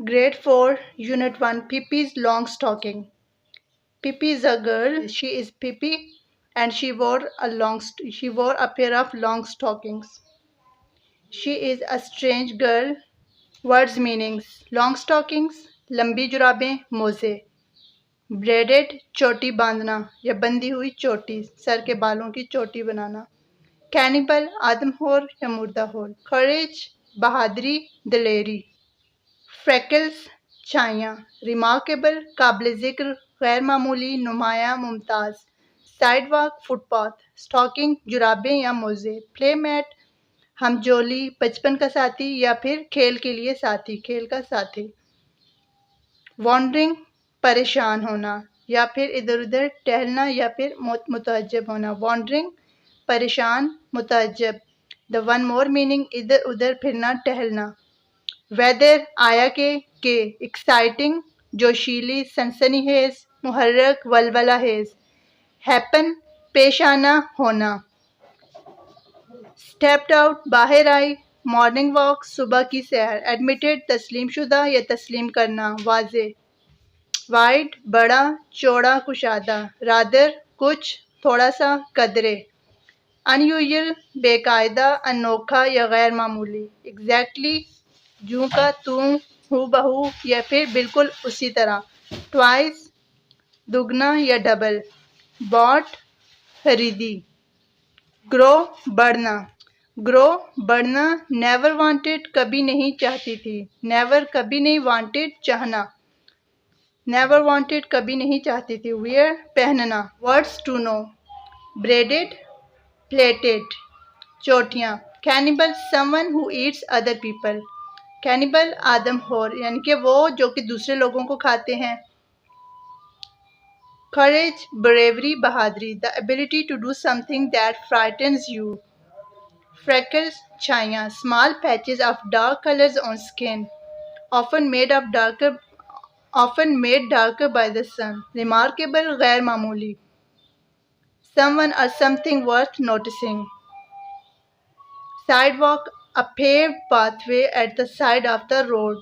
Grade 4, Unit 1, Pippi's Long Stocking. Pippi is a girl. She is Pippi and she wore a pair of long stockings. She is a strange girl. Words meanings. Long stockings, लंबी जुराबें, मोजे. Braided, चोटी बांधना या बंधी हुई चोटी, sir के बालों की चोटी बनाना. Cannibal, आदमखोर या मुर्दाखोर. Courage, बहादुरी, दिलेरी. फ्रैकल्स, छाइयाँ. रिमार्केबल, काबिल ज़िक्र, गैर मामूली, नुमायाँ, मुमताज़. साइडवॉक, फुटपाथ. स्टॉकिंग, जुराबें या मोज़े. प्लेमैट, हमजोली, बचपन का साथी या फिर खेल के लिए साथी, खेल का साथी. वॉन्डरिंग, परेशान होना या फिर इधर उधर टहलना या फिर मुतअज्जब होना. वॉन्डरिंग, परेशान, मुतअज्जब. द वन मोर मीनिंग, इधर उधर फिरना, टहलना. वेदर, आया के. एक्साइटिंग, जोशीली, सनसनीखेज, मुहर्रक, वलवला हेज. हैपन, पेश आना, होना. स्टेप्ड आउट, बाहर आई. मॉर्निंग वॉक, सुबह की सैर. एडमिटेड, तस्लीम शुदा या तस्लीम करना, वाजे. वाइड, बड़ा, चौड़ा, कुशादा. रादर, कुछ, थोड़ा सा, कदरे. अनयूजुअल, बेकायदा, अनोखा या गैर मामूली. एग्जैक्टली, जूं का तू, हूबहू या फिर बिल्कुल उसी तरह. ट्वाइस, दुगना या डबल. बॉट, खरीदी. ग्रो, बढ़ना. ग्रो, बढ़ना. नेवर वांटेड, कभी नहीं चाहती थी. नेवर, कभी नहीं. वांटेड, चाहना. नेवर वांटेड, कभी नहीं चाहती थी. वियर, पहनना. Words to know. Braided, plaited, चोटियाँ. Cannibal, someone who eats other people. Cannibal, आदमखोर यानी कि वो जो कि दूसरे लोगों को खाते हैं. करेज, ब्रेवरी, बहादुरी. The ability to do something that frightens you. Freckles, छाइयाँ. Small patches of dark colours on skin, often made darker by the sun. Remarkable, गैर मामूली. समवन और something worth noticing. Sidewalk, a paved pathway at the side of the road.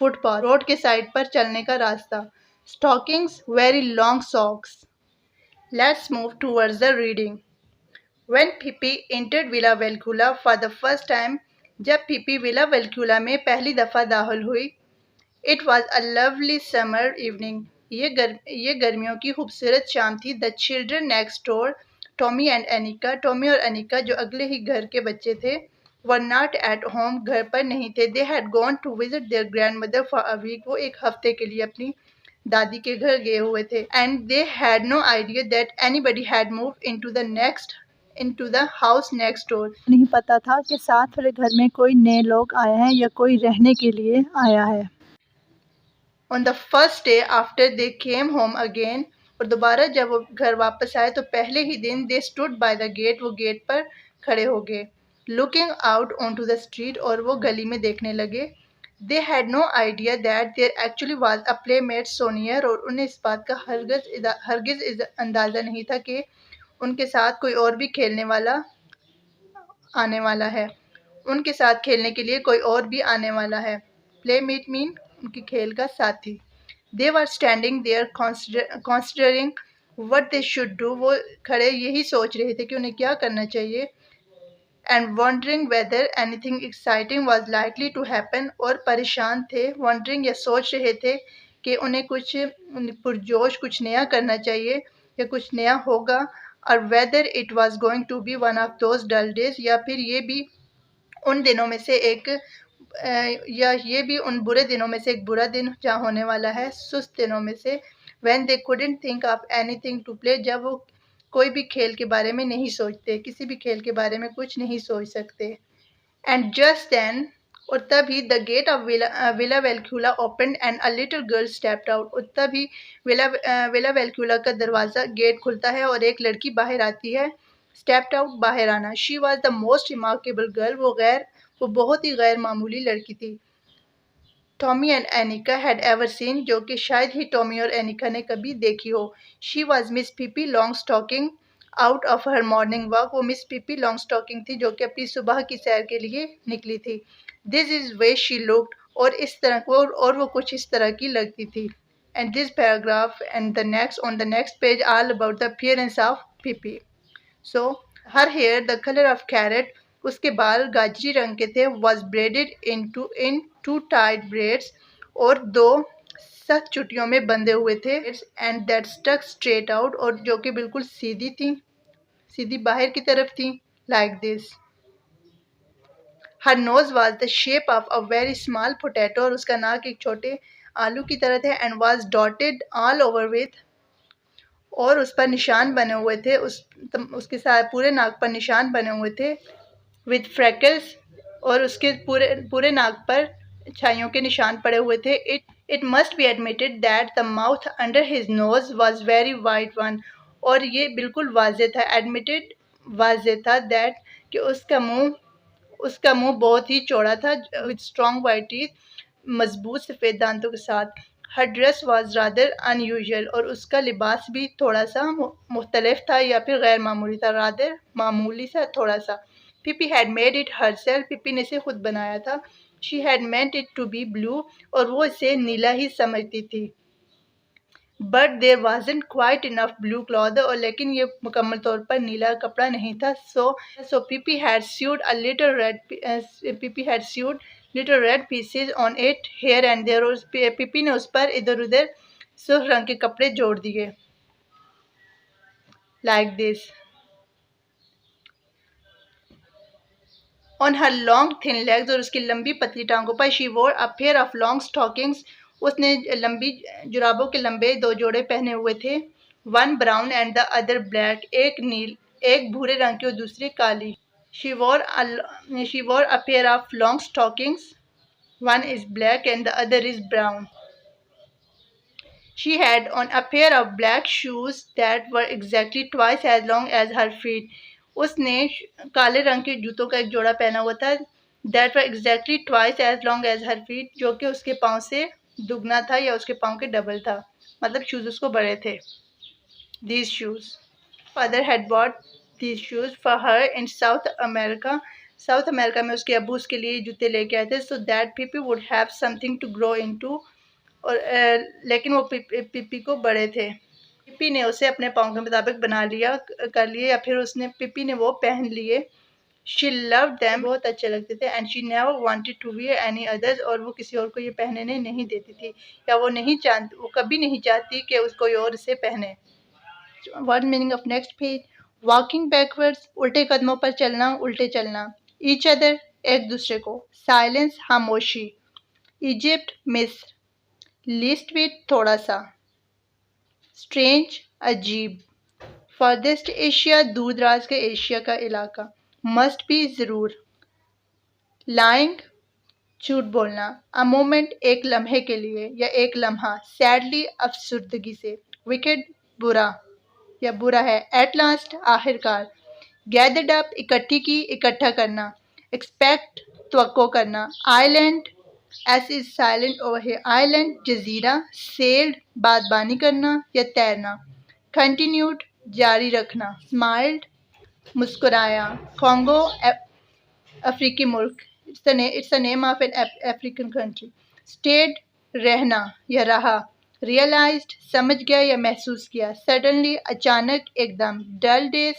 Footpath, road के side पर चलने का रास्ता. Stockings, very long socks. Let's move towards the reading. When Pippi entered Villa Velcula for the first time, जब Pippi Villa Velcula में पहली दफ़ा दाखिल हुई, it was a lovely summer evening. ये गर्मियों की खूबसूरत शाम थी. The children next door, Tommy and Aneka, Tommy और एनिका जो अगले ही घर के बच्चे थे, वर नॉट एट होम, घर पर नहीं थे. They had gone to visit their grandmother for a week, वो एक हफ्ते के लिए अपनी दादी के घर गए हुए थे. And they had no idea that anybody had moved into the house next door. नहीं पता था कि साथ वाले घर में कोई नए लोग आए हैं या कोई रहने के लिए आया है. On the first day after they came home again, और दोबारा जब वो घर वापस आए तो पहले ही दिन they stood by the gate, वो गेट पर खड़े हो गए. Looking out on to the street, और वो गली में देखने लगे. They had no idea that there actually was a playmate so near, और उन्हें इस बात का हरगिज अंदाज़ा नहीं था कि उनके साथ कोई और भी खेलने वाला आने वाला है. उनके साथ खेलने के लिए कोई और भी आने वाला है. प्लेमेट मीन उनकी खेल का साथी. They were standing there considering what they should do. वो खड़े यही सोच रहे थे कि उन्हें क्या करना चाहिए. And wondering whether anything exciting was likely to happen. और परेशान थे. Wondering या सोच रहे थे कि उन्हें कुछ पुरजोश कुछ नया करना चाहिए या कुछ नया होगा. और whether it was going to be one of those dull days, या फिर ये भी उन दिनों में से एक या ये भी उन बुरे दिनों में से एक बुरा दिन जहाँ होने वाला है, सुस्त दिनों में से. When they couldn't think of anything to play, जब वो कोई भी खेल के बारे में नहीं सोचते, किसी भी खेल के बारे में कुछ नहीं सोच सकते. And just then, और तभी the gate of Villa Velcula opened and a little girl stepped out. और तभी Villa Velcula का दरवाज़ा गेट खुलता है और एक लड़की बाहर आती है. Stepped out, बाहर आना. She was the most remarkable girl. वो बहुत ही गैर मामूली लड़की थी. Tommy and Aneka had ever seen, जो कि शायद ही टॉमी और एनिका ने कभी देखी हो. She was Miss Pippi Longstocking out of her morning walk. वो मिस पिपी लॉन्ग स्टॉकिंग थी जो कि अपनी सुबह की सैर के लिए निकली थी. This is way she looked. और इस तरह को और वो कुछ इस तरह की लगती थी. And this paragraph and the next on the next page all about the appearance of Pippi. So her hair the color of carrot, उसके बाल गाजरी रंग के थे, was braided in two tight braids, और दो सख्त चुटियों में बंधे हुए थे, and that stuck straight out, और जो कि बिल्कुल सीधी थी, सीधी बाहर की तरफ थी, like this. Her nose was the shape of a very small potato, और उसका नाक एक छोटे आलू की तरह थे, and was dotted all over with, और उस पर निशान बने हुए थे, उसके साथ पूरे नाक पर निशान बने हुए थे, with freckles, और उसके पूरे पूरे नाक पर छाइयों के निशान पड़े हुए थे. It must be admitted that the mouth under his nose was very wide one, और ये बिल्कुल वाज़ेह था, admitted वाज़ेह था, that कि उसका मुंह बहुत ही चौड़ा था, with strong white teeth, मजबूत सफ़ेद दांतों के साथ. Her dress was rather unusual, और उसका लिबास भी थोड़ा सा मुख्तलिफ था या फिर गैर मामूली था, rather मामूली सा, थोड़ा सा. Pippi had made it herself, पिपी ने इसे खुद बनाया था. She had meant it to be blue, और वो इसे नीला ही समझती थी. But there wasn't quite enough blue cloth, और लेकिन ये मुकम्मल तौर पर नीला कपड़ा नहीं था. So Pippi had sewed little red pieces on it here and there, और पिपी ने उस पर इधर उधर सुर्ख रंग के कपड़े जोड़ दिए, like this. On her long thin legs, और उसकी लंबी पतली टांगों पर, she wore a pair of long stockings, उसने लंबी जुराबों के लंबे दो जोड़े पहने हुए थे. One brown and the other black, एक भूरे रंग की और दूसरी काली. She wore a pair of long stockings, one is black and the other is brown. She had on a pair of black shoes that were exactly twice as long as her feet. उसने काले रंग के जूतों का एक जोड़ा पहना हुआ था, that were exactly twice as long as her feet, जो कि उसके पाँव से दुगना था या उसके पाँव के डबल था, मतलब शूज़ उसको बड़े थे. These shoes. Father had bought these shoes for her in South America. South America में उसके अब्बू उसके लिए जूते लेके आए थे, so that Pippi would have something to grow into, और लेकिन वो पिप्पी को बड़े थे. पिप्पी ने उसे अपने पाँव के मुताबिक कर लिए, या फिर पिप्पी ने वो पहन लिए. She loved them, बहुत अच्छे लगते थे, and she never wanted to wear any others, और वो किसी और को ये पहनने नहीं देती थी, या वो कभी नहीं चाहती कि कोई और इसे पहने. What meaning of next page? Walking backwards, उल्टे कदमों पर चलना, उल्टे चलना. Each other, एक दूसरे को. Silence, खामोशी. Egypt, मिस्र. Least bit, थोड़ा सा. Strange, अजीब. Farthest Asia, दूर दराज के एशिया का इलाका. Must be, ज़रूर. Lying, झूठ बोलना. A moment, एक लम्हे के लिए या एक लम्हा. Sadly, अफसुर्दगी से. Wicked, बुरा या बुरा है. At last, आखिरकार. Gathered up, इकट्ठी की, इकट्ठा करना. Expect, तवक्को करना. Island, S is silent over here. Island, Jazeera. Sailed, बादबानी करना या तैरना. Continued, जारी रखना. Smiled, मुस्कुराया. Congo, अफ्रीकी मुल्क. It's the name of an African country. Stayed, रहना या रहा. Realized, समझ गया या महसूस किया. Suddenly, अचानक, एकदम. Dull days,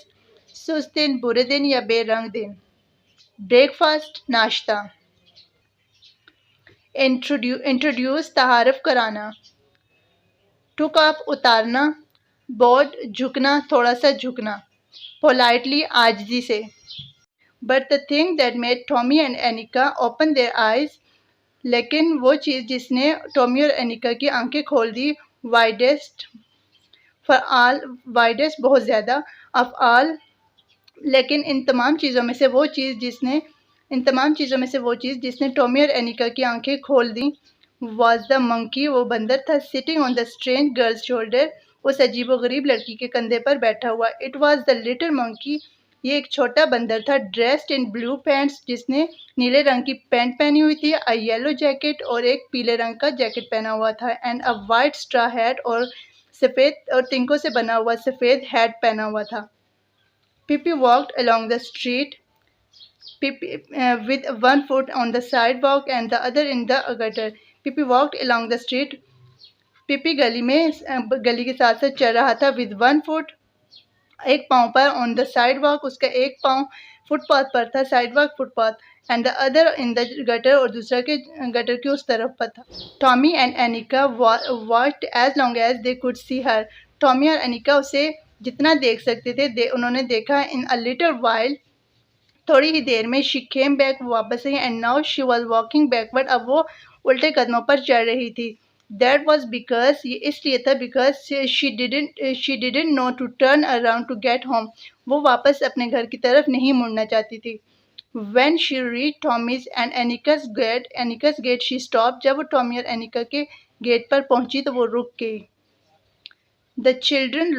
सुस्त दिन, बुरे दिन या बेरंग दिन. Breakfast, नाश्ता. Introduce, ताहारफ कराना. Took off, उतारना. Bowed, झुकना, थोड़ा सा झुकना. Politely, आजिज़ी से. But the thing that made Tommy and Annika open their eyes, लेकिन वो चीज़ जिसने टॉमी और एनिका की आंखें खोल दी, widest बहुत ज़्यादा, of all, लेकिन इन तमाम चीज़ों में से वो चीज़ जिसने टॉमी और एनिका की आंखें खोल दी, was the monkey, वो बंदर था, sitting on the strange girl's shoulder, उस अजीब व गरीब लड़की के कंधे पर बैठा हुआ. It was the little monkey, ये एक छोटा बंदर था, dressed in blue pants, जिसने नीले रंग की पैंट पहनी हुई थी, a yellow jacket, और एक पीले रंग का जैकेट पहना हुआ था, and a white straw hat, और सफ़ेद और तिनकों से बना हुआ सफ़ेद हैट पहना हुआ था. Pippi walked along the street. Pippi, with one foot on the sidewalk and the other in the gutter. Pippi walked along the street. पिपी गली के साथ साथ चल रहा था विद वन फुट, एक पाँव पर, ऑन द साइड वॉक, उसका एक पाँव फुटपाथ पर था, sidewalk footpath, and the other in the gutter, और दूसरा के गटर की उस तरफ पर था. Tommy and Annika watched as long as they could see her. Tommy और एनिका उसे जितना देख सकते थे उन्होंने देखा. इन अ लिटिल वाइल, थोड़ी ही देर में, शी केम बैक, वापस आई, and now she was walking backward, अब वो उल्टे कदमों पर चल रही थी. दैट वॉज बिकॉज, ये इसलिए था, because she didn't know to turn around to get home. वो वापस अपने घर की तरफ नहीं मुड़ना चाहती थी. When she reached Tommy's and Anika's gate, she stopped. जब वो टॉमी और एनिका के गेट पर पहुंची तो वो रुक गई. The children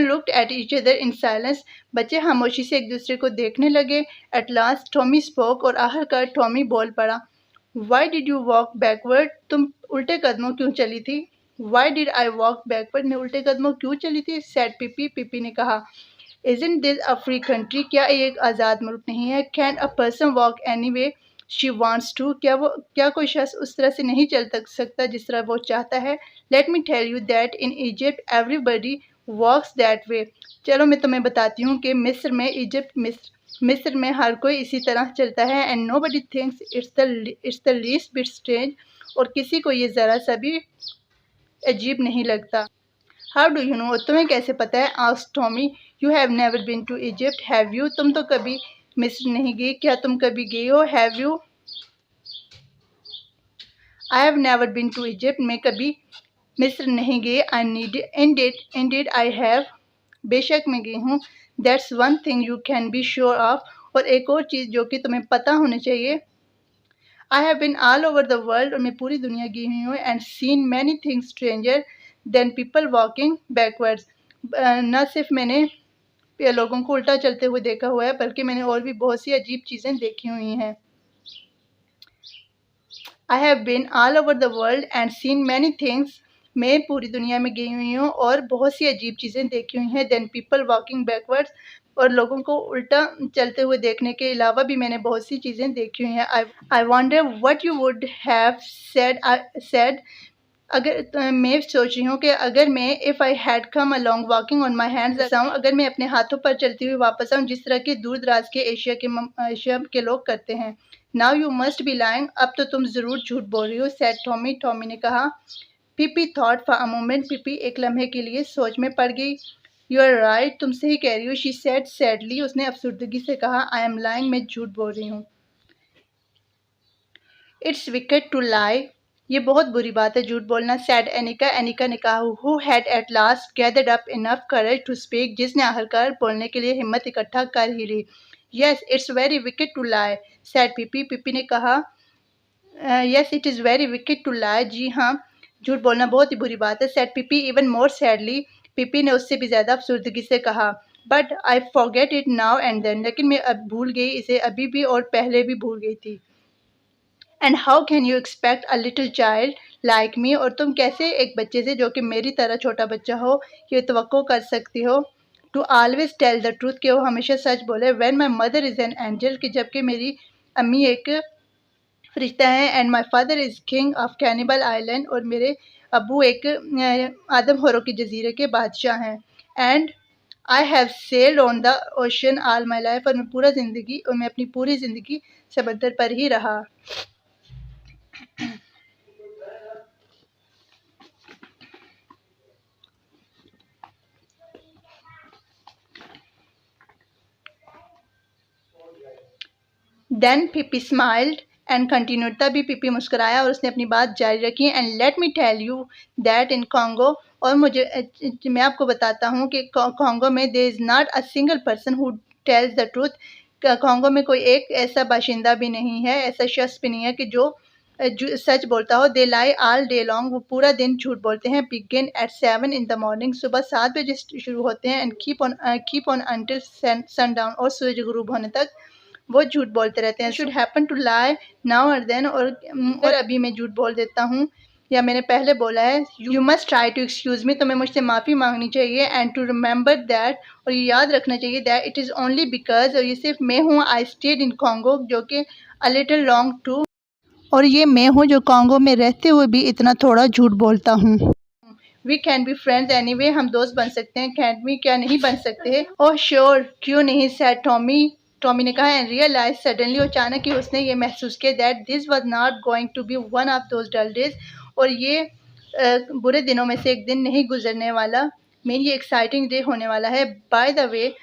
looked at each other in silence. बच्चे खामोशी से एक दूसरे को देखने लगे. At last Tommy spoke, और आखिरकार टॉमी बोल पड़ा. Why did you walk backward? तुम उल्टे कदमों क्यों चली थी? Why did I walk backward? मैं उल्टे कदमों क्यों चली थी? Said पिपी ने कहा. Isn't this a free country? क्या ये एक आज़ाद मुल्क नहीं है? Can a person walk any way she wants to? क्या कोई शख्स उस तरह से नहीं चल सकता जिस तरह वो चाहता है? Let me tell you that in Egypt everybody walks that way. चलो मैं तुम्हें बताती हूँ कि मिस्र में हर कोई इसी तरह चलता है. And nobody thinks it's the least bit strange. और किसी को ये ज़रा सा भी अजीब नहीं लगता. How do you know? तुम्हें कैसे पता है? Asked Tommy. You have never been to Egypt, have you? तुम तो कभी मिस्र नहीं गई. क्या तुम कभी गई हो? Have you? I have never been to Egypt. मैं कभी मिस्र नहीं गई. Indeed, I have. बेशक मैं गई हूँ. That's one thing you can be sure of. और एक और चीज़ जो कि तुम्हें पता होनी चाहिए. I have been all over the world. और मैं पूरी दुनिया गई हुई हूँ. And seen many things stranger than people walking backwards. न सिर्फ मैंने लोगों को उल्टा चलते हुए देखा हुआ है, बल्कि मैंने और भी बहुत सी अजीब चीज़ें देखी हुई हैं. I have been all over the world and seen many things. मैं पूरी दुनिया में गई हुई हूँ और बहुत सी अजीब चीज़ें देखी हुई हैं. Then people walking backwards. और लोगों को उल्टा चलते हुए देखने के अलावा भी मैंने बहुत सी चीज़ें देखी हुई हैं. I wonder what you would have said. अगर मैं सोच रही हूँ कि अगर मैं if I had come along walking on my hands आऊँ, अगर मैं अपने हाथों पर चलती हुई वापस आऊँ, जिस तरह के दूर दराज के एशिया के लोग करते हैं. Now you must be lying. अब तो तुम ज़रूर झूठ बोल रही हो. सैड टॉमी ने कहा. Pippi thought for a moment. Pippi एक लम्हे के लिए सोच में पड़ गई. You are right. तुम सही कह रही हो. She said sadly. उसने अफसुर्दगी से कहा. I am lying. मैं झूठ बोल रही हूँ. It's wicked to lie. ये बहुत बुरी बात है झूठ बोलना. सैड एनिका ने कहा. Who had at last gathered up enough courage to speak. जिसने आखिरकार बोलने के लिए हिम्मत इकट्ठा कर ही ली. Yes it's very wicked to lie. Said Pippi ने कहा. Yes it is very wicked to lie. जी हाँ, झूठ बोलना बहुत ही बुरी बात है. Said Pippi even more sadly. Pippi ने उससे भी ज़्यादा अफसुर्दगी से कहा. But I forget it now and then. लेकिन मैं अब भूल गई इसे, अभी भी और पहले भी भूल गई थी. And how can you expect a little child like me. और तुम कैसे एक बच्चे से जो कि मेरी तरह छोटा बच्चा हो ये तवक्को कर सकती हो. To always tell the truth. कि वो हमेशा सच बोले. When my mother is an angel. कि जबकि मेरी अम्मी एक फरिश्ता है. And my father is king of cannibal island. और मेरे अबू एक आदमखोरों के जजीरे के बादशाह हैं. And I have sailed on the ocean all my life. और मैं अपनी पूरी ज़िंदगी समंदर पर ही रहा. Then Pippi smiled and continued. तभी पिपी मुस्कुराया और उसने अपनी बात जारी रखी. And let me tell you that in Congo. और मैं आपको बताता हूँ कि कॉन्गो में there is not a single person who tells the truth. Congo में कोई एक ऐसा बाशिंदा भी नहीं है, ऐसा शख्स भी नहीं है कि जो सच बोलता हो. दे लाई ऑल डे लॉन्ग. वो पूरा दिन झूठ बोलते हैं. Begin eight 7 in the morning. सुबह 7 बजे शुरू होते हैं. And keep on until sundown. और सूरज गुरूब होने तक वो झूठ बोलते रहते हैं. Should happen to lie now और देन. और अभी मैं झूठ बोल देता हूँ या मैंने पहले बोला है, you must try to excuse me, तुम्हें मुझसे माफ़ी मांगनी चाहिए, एंड टू रिमेंबर दैट, और ये याद रखना चाहिए, that it is only because, और ये सिर्फ मैं हूँ, आई स्टेड इन कॉन्गो, जो कि अ लिटिल लॉन्ग टू, और ये मैं हूँ जो कॉन्गो में रहते हुए भी इतना थोड़ा झूठ बोलता हूँ। We can be friends anyway, हम दोस्त बन सकते हैं, कैन वी, क्या नहीं बन सकते? ओह श्योर, क्यों नहीं, सैड टॉमी, टॉमी ने कहा, एंड रियलाइज सडनली, अचानक ही उसने ये महसूस किया, that this was not going to be one of those dull days, और ये बुरे दिनों में से एक दिन नहीं गुजरने वाला, मेरी एक्साइटिंग डे होने वाला है। By the way,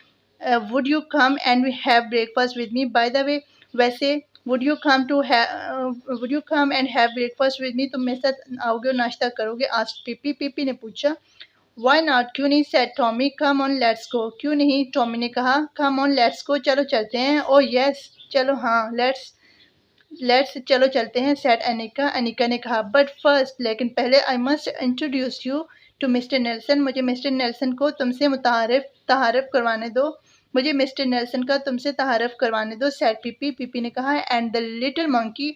would you come and we have breakfast with me, by the way, वैसे would you come and have breakfast with me, तुम मेरे साथ आओगे और नाश्ता करोगे? आज पीपी, पीपी ने पूछा। वाई नॉट, क्यों नहीं, said Tommy, come on let's go, क्यों नहीं, टॉमी ने कहा, कम ऑन लेट्स गो, चलो चलते हैं, ओ यस, चलो हाँ, लेट्स लेट्स चलो चलते हैं, सेड अनिका, अनिका ने कहा, बट फर्स्ट, लेकिन पहले, I must introduce you to Mister Nelson, मुझे मिस्टर नेल्सन को तुमसे तारफ़ करवाने दो, मुझे मिस्टर नेल्सन का तुमसे तारफ़ करवाने दो, सेड पीपी, पीपी ने कहा, and the little monkey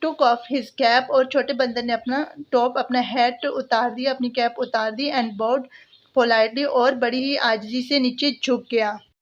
took off his cap, और छोटे बंदर ने अपना टॉप, अपना हैट उतार दिया, अपनी कैप उतार दी, एंड बॉड पोलाइटली, और बड़ी ही आजिज़ी से नीचे झुक गया।